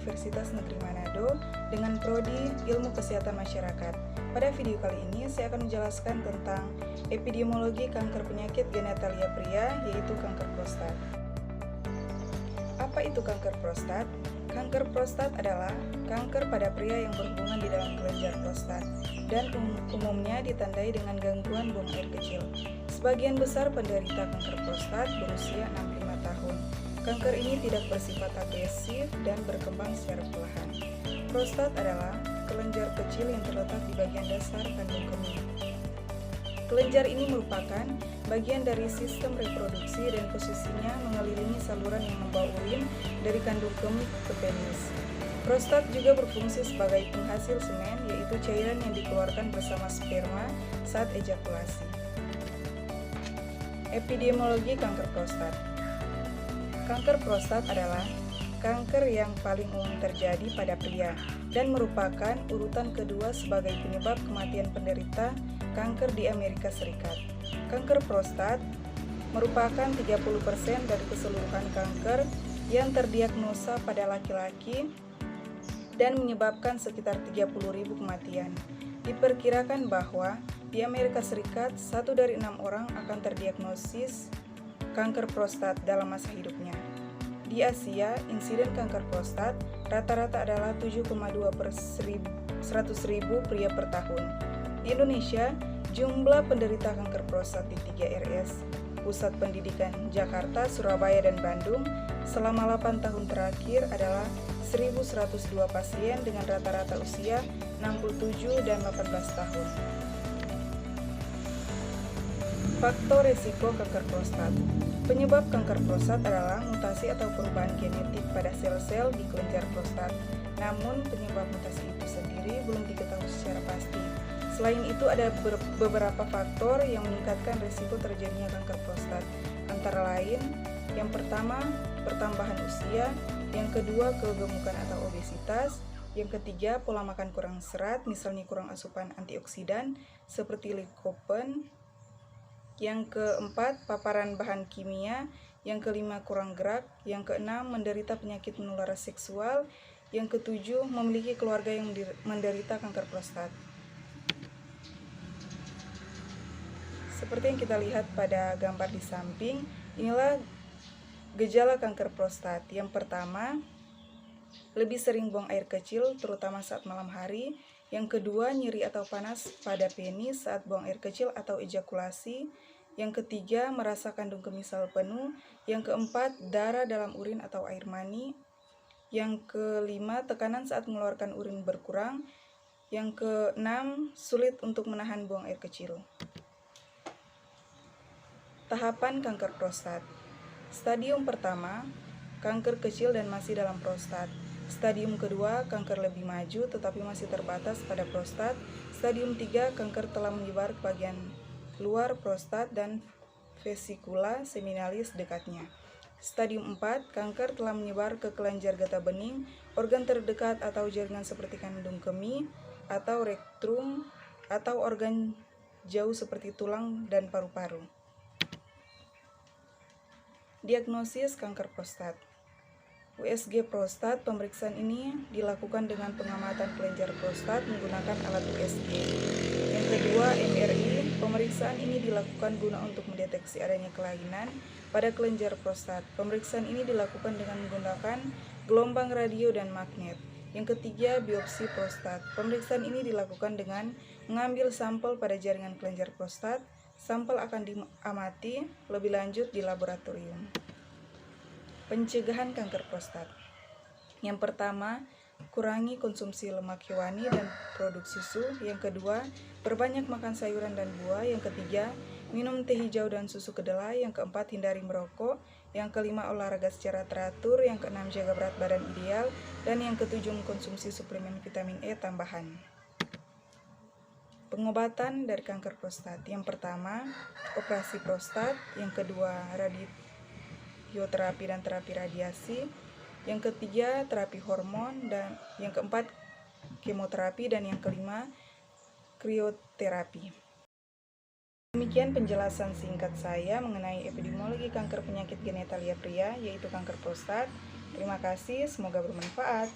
Universitas Negeri Manado dengan Prodi Ilmu Kesehatan Masyarakat. Pada video kali ini saya akan menjelaskan tentang epidemiologi kanker penyakit genitalia pria, yaitu kanker prostat. Apa itu kanker prostat? Kanker prostat adalah kanker pada pria yang berhubungan di dalam kelenjar prostat dan umumnya ditandai dengan gangguan buang air kecil. Sebagian besar penderita kanker prostat berusia 65 tahun. Kanker ini tidak bersifat agresif dan berkembang secara perlahan. Prostat adalah kelenjar kecil yang terletak di bagian dasar kandung kemih. Kelenjar ini merupakan bagian dari sistem reproduksi dan posisinya mengelilingi saluran yang membawa urin dari kandung kemih ke penis. Prostat juga berfungsi sebagai penghasil semen, yaitu cairan yang dikeluarkan bersama sperma saat ejakulasi. Epidemiologi kanker prostat. Kanker prostat adalah kanker yang paling umum terjadi pada pria dan merupakan urutan kedua sebagai penyebab kematian penderita kanker di Amerika Serikat. Kanker prostat merupakan 30% dari keseluruhan kanker yang terdiagnosa pada laki-laki dan menyebabkan sekitar 30.000 kematian. Diperkirakan bahwa di Amerika Serikat 1 dari 6 orang akan terdiagnosis kanker prostat dalam masa hidupnya. Di Asia, insiden kanker prostat rata-rata adalah 7,2 per 100.000 pria per tahun. Di Indonesia, jumlah penderita kanker prostat di 3 RS, Pusat Pendidikan Jakarta, Surabaya, dan Bandung selama 8 tahun terakhir adalah 1.102 pasien dengan rata-rata usia 67 dan 18 tahun. Faktor resiko kanker prostat. Penyebab kanker prostat adalah mutasi atau perubahan genetik pada sel-sel di kelenjar prostat. Namun, penyebab mutasi itu sendiri belum diketahui secara pasti. Selain itu, ada beberapa faktor yang meningkatkan risiko terjadinya kanker prostat. Antara lain, yang pertama, pertambahan usia, yang kedua, kegemukan atau obesitas, yang ketiga, pola makan kurang serat, misalnya kurang asupan antioksidan seperti lycopene, yang keempat, paparan bahan kimia, yang kelima, kurang gerak, yang keenam, menderita penyakit menular seksual, yang ketujuh, memiliki keluarga yang menderita kanker prostat. Seperti yang kita lihat pada gambar di samping, inilah gejala kanker prostat. Yang pertama, lebih sering buang air kecil, terutama saat malam hari. Yang kedua, nyeri atau panas pada penis saat buang air kecil atau ejakulasi. Yang ketiga, merasa kandung kemih selalu penuh. Yang keempat, darah dalam urin atau air mani. Yang kelima, tekanan saat mengeluarkan urin berkurang. Yang keenam, sulit untuk menahan buang air kecil. Tahapan kanker prostat. Stadium pertama, kanker kecil dan masih dalam prostat. Stadium kedua, kanker lebih maju tetapi masih terbatas pada prostat. Stadium 3, kanker telah menyebar ke bagian luar prostat dan vesikula seminalis dekatnya. Stadium 4, kanker telah menyebar ke kelenjar getah bening, organ terdekat atau jaringan seperti kandung kemih atau rektum, atau organ jauh seperti tulang dan paru-paru. Diagnosis kanker prostat. USG prostat, pemeriksaan ini dilakukan dengan pengamatan kelenjar prostat menggunakan alat USG. Yang kedua, MRI, pemeriksaan ini dilakukan guna untuk mendeteksi adanya kelainan pada kelenjar prostat. Pemeriksaan ini dilakukan dengan menggunakan gelombang radio dan magnet. Yang ketiga, biopsi prostat. Pemeriksaan ini dilakukan dengan mengambil sampel pada jaringan kelenjar prostat. Sampel akan diamati lebih lanjut di laboratorium. Pencegahan kanker prostat. Yang pertama, kurangi konsumsi lemak hewani dan produk susu. Yang kedua, perbanyak makan sayuran dan buah. Yang ketiga, minum teh hijau dan susu kedelai. Yang keempat, hindari merokok. Yang kelima, olahraga secara teratur. Yang keenam, jaga berat badan ideal. Dan yang ketujuh, mengkonsumsi suplemen vitamin E tambahan. Pengobatan dari kanker prostat. Yang pertama, operasi prostat. Yang kedua, radioterapi dan terapi radiasi. Yang ketiga, terapi hormon. Dan yang keempat, kemoterapi. Dan yang kelima, krioterapi. Demikian penjelasan singkat saya mengenai epidemiologi kanker penyakit genitalia pria, yaitu kanker prostat. Terima kasih, semoga bermanfaat.